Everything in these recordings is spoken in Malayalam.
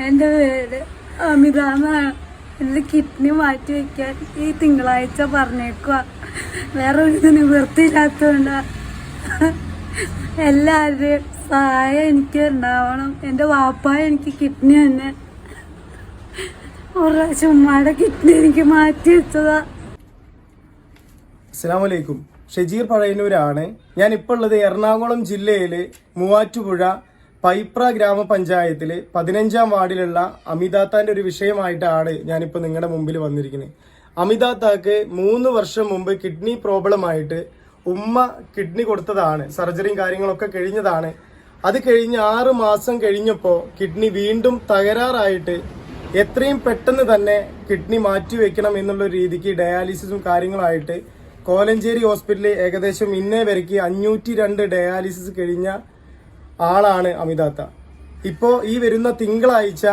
എൻ്റെ പേര് അമിത എന്നാണ്. എൻ്റെ കിഡ്നി മാറ്റി വയ്ക്കാൻ ഈ തിങ്കളാഴ്ച പറഞ്ഞേക്കുക. വേറെ ഒരു നിവൃത്തിയില്ലാത്തതുകൊണ്ട് എല്ലാവരുടെയും സഹായം എനിക്ക് ഉണ്ടാവണം. എൻ്റെ വാപ്പായ എനിക്ക് കിഡ്നി തന്നെ ഒരു ചുമ്മാടെ കിഡ്നി എനിക്ക് മാറ്റി വെച്ചതാ. അസ്സലാമു അലൈക്കും. ഷജീർ പഴയന്നൂരാണ്. ഞാനിപ്പോൾ ഉള്ളത് എറണാകുളം ജില്ലയിൽ മൂവാറ്റുപുഴ പൈപ്ര ഗ്രാമപഞ്ചായത്തിൽ 15-ാം വാർഡിലുള്ള അമിതാത്താന്റെ ഒരു വിഷയമായിട്ടാണ് ഞാനിപ്പോൾ നിങ്ങളുടെ മുമ്പിൽ വന്നിരിക്കുന്നത്. അമിതാത്താക്ക് 3 വർഷം മുമ്പ് കിഡ്നി പ്രോബ്ലം ആയിട്ട് ഉമ്മ കിഡ്നി കൊടുത്തതാണ്. സർജറിയും കാര്യങ്ങളൊക്കെ കഴിഞ്ഞതാണ്. അത് കഴിഞ്ഞ് 6 മാസം കഴിഞ്ഞപ്പോൾ കിഡ്നി വീണ്ടും തകരാറായിട്ട് എത്രയും പെട്ടെന്ന് തന്നെ കിഡ്നി മാറ്റിവെക്കണം എന്നുള്ള രീതിക്ക് ഡയാലിസിസും കാര്യങ്ങളായിട്ട് കോലഞ്ചേരി ഹോസ്പിറ്റലിൽ ഏകദേശം ഇന്നേ വരയ്ക്ക് 502 ഡയാലിസിസ് കഴിഞ്ഞ ആളാണ് അമിതാത്ത. ഇപ്പോൾ ഈ വരുന്ന തിങ്കളാഴ്ച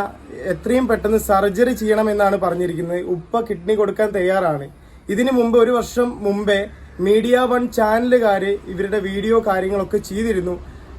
എത്രയും പെട്ടെന്ന് സർജറി ചെയ്യണമെന്നാണ് പറഞ്ഞിരിക്കുന്നത്. ഉപ്പ കിഡ്നി കൊടുക്കാൻ തയ്യാറാണ്. ഇതിനു മുമ്പ് 1 വർഷം മുമ്പേ മീഡിയ 1 ചാനലുകാർ ഇവരുടെ വീഡിയോ കാര്യങ്ങളൊക്കെ ചെയ്തിരുന്നു.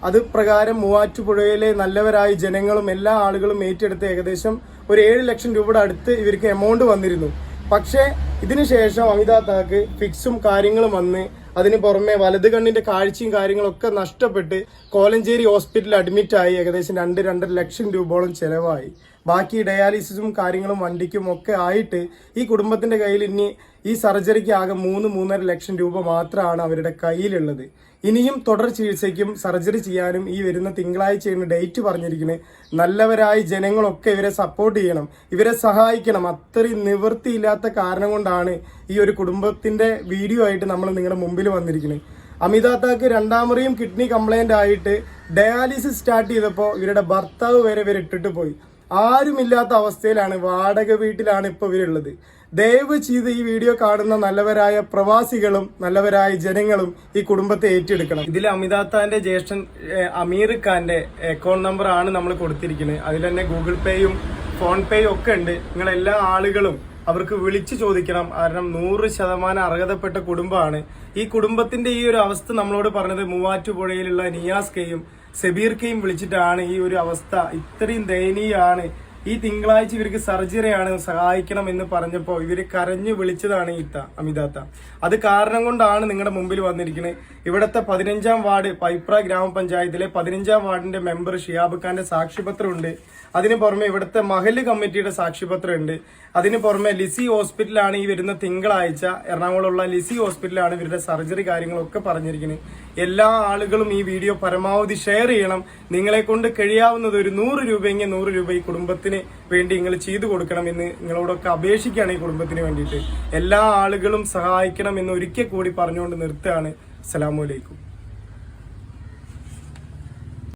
അത് പ്രകാരം മൂവാറ്റുപുഴയിലെ നല്ലവരായ ജനങ്ങളും എല്ലാ ആളുകളും ഏറ്റെടുത്ത് ഏകദേശം ഒരു 7 ലക്ഷം രൂപയുടെ അടുത്ത് ഇവർക്ക് എമൗണ്ട് വന്നിരുന്നു. പക്ഷേ ഇതിനുശേഷം അമിതാത്താക്ക് ഫിക്സും കാര്യങ്ങളും വന്ന് അതിന് പുറമെ വലത് കണ്ണിന്റെ കാഴ്ചയും കാര്യങ്ങളൊക്കെ നഷ്ടപ്പെട്ട് കോലഞ്ചേരി ഹോസ്പിറ്റലിൽ അഡ്മിറ്റായി ഏകദേശം 2-2.5 ലക്ഷം രൂപയോളം ചെലവായി. ബാക്കി ഡയാലിസിസും കാര്യങ്ങളും വണ്ടിക്കും ഒക്കെ ആയിട്ട് ഈ കുടുംബത്തിന്റെ കയ്യിൽ ഇനി ഈ സർജറിക്ക് ആകെ 3-3.5 ലക്ഷം രൂപ മാത്രമാണ് അവരുടെ കയ്യിലുള്ളത്. ഇനിയും തുടർ ചികിത്സയ്ക്കും സർജറി ചെയ്യാനും ഈ വരുന്ന തിങ്കളാഴ്ചയാണ് ഡേറ്റ് പറഞ്ഞിരിക്കുന്നത്. നല്ലവരായ ജനങ്ങളൊക്കെ ഇവരെ സപ്പോർട്ട് ചെയ്യണം, ഇവരെ സഹായിക്കണം. അത്രയും നിവൃത്തിയില്ലാത്ത കാരണം കൊണ്ടാണ് ഈ ഒരു കുടുംബത്തിന്റെ വീഡിയോ ആയിട്ട് നമ്മൾ നിങ്ങളുടെ മുമ്പിൽ വന്നിരിക്കുന്നത്. അമിതാത്താക്ക് 2ാം മുറിയും കിഡ്നി കംപ്ലൈന്റ് ആയിട്ട് ഡയാലിസിസ് സ്റ്റാർട്ട് ചെയ്തപ്പോൾ ഇവരുടെ ഭർത്താവ് വരെ ഇവരെ ഇട്ടിട്ട് പോയി. ആരുമില്ലാത്ത അവസ്ഥയിലാണ്, വാടക വീട്ടിലാണ് ഇപ്പോൾ ഇവരുള്ളത്. ദയവ് ചെയ്ത് ഈ വീഡിയോ കാണുന്ന നല്ലവരായ പ്രവാസികളും നല്ലവരായ ജനങ്ങളും ഈ കുടുംബത്തെ ഏറ്റെടുക്കണം. ഇതിൽ അമിതാത്താന്റെ ജ്യേഷ്ഠൻ അമീർ ഖാന്റെ അക്കൗണ്ട് നമ്പർ ആണ് നമ്മൾ കൊടുത്തിരിക്കുന്നത്. അതിൽ തന്നെ ഗൂഗിൾ പേയും ഫോൺ പേയും ഒക്കെ ഉണ്ട്. നിങ്ങൾ എല്ലാ ആളുകളും അവർക്ക് വിളിച്ചു ചോദിക്കണം. കാരണം 100% അർഹതപ്പെട്ട കുടുംബമാണ്. ഈ കുടുംബത്തിന്റെ ഈ ഒരു അവസ്ഥ നമ്മളോട് പറഞ്ഞത് മൂവാറ്റുപുഴയിലുള്ള നിയാസ്കയും സബീർക്കയും വിളിച്ചിട്ടാണ്. ഈ ഒരു അവസ്ഥ ഇത്രയും ദയനീയമാണ്. ഈ തിങ്കളാഴ്ച ഇവർക്ക് സർജറിയാണ്, സഹായിക്കണം എന്ന് പറഞ്ഞപ്പോൾ ഇവര് കരഞ്ഞു വിളിച്ചതാണ് അമിതാത്ത. അത് കാരണം കൊണ്ടാണ് നിങ്ങളുടെ മുമ്പിൽ വന്നിരിക്കുന്നത്. ഇവിടുത്തെ 15-ാം വാർഡ് പൈപ്ര ഗ്രാമപഞ്ചായത്തിലെ 15-ാം വാർഡിന്റെ മെമ്പർ ഷിയാബ് ഖാന്റെ സാക്ഷ്യപത്രമുണ്ട്. അതിന് പുറമെ ഇവിടുത്തെ മഹല്ല് കമ്മിറ്റിയുടെ സാക്ഷ്യപത്രം ഉണ്ട്. അതിന് പുറമെ ലിസി ഹോസ്പിറ്റലാണ് ഈ വരുന്ന തിങ്കളാഴ്ച എറണാകുളമുള്ള ലിസി ഹോസ്പിറ്റലാണ് ഇവരുടെ സർജറി കാര്യങ്ങളൊക്കെ പറഞ്ഞിരിക്കുന്നത്. എല്ലാ ആളുകളും ഈ വീഡിയോ പരമാവധി ഷെയർ ചെയ്യണം. നിങ്ങളെ കൊണ്ട് കഴിയാവുന്നത് ഒരു 100 രൂപയെങ്കിൽ 100 രൂപ ഈ കുടുംബത്തിന് വേണ്ടി നിങ്ങൾ ചെയ്തു കൊടുക്കണമെന്ന് നിങ്ങളോടൊക്കെ അപേക്ഷിക്കുകയാണ്. ഈ കുടുംബത്തിന് വേണ്ടിയിട്ട് എല്ലാ ആളുകളും സഹായിക്കണം എന്ന് ഒരിക്കൽ കൂടി പറഞ്ഞുകൊണ്ട് നിർത്തുകയാണ്. അസ്സലാമു അലൈക്കും.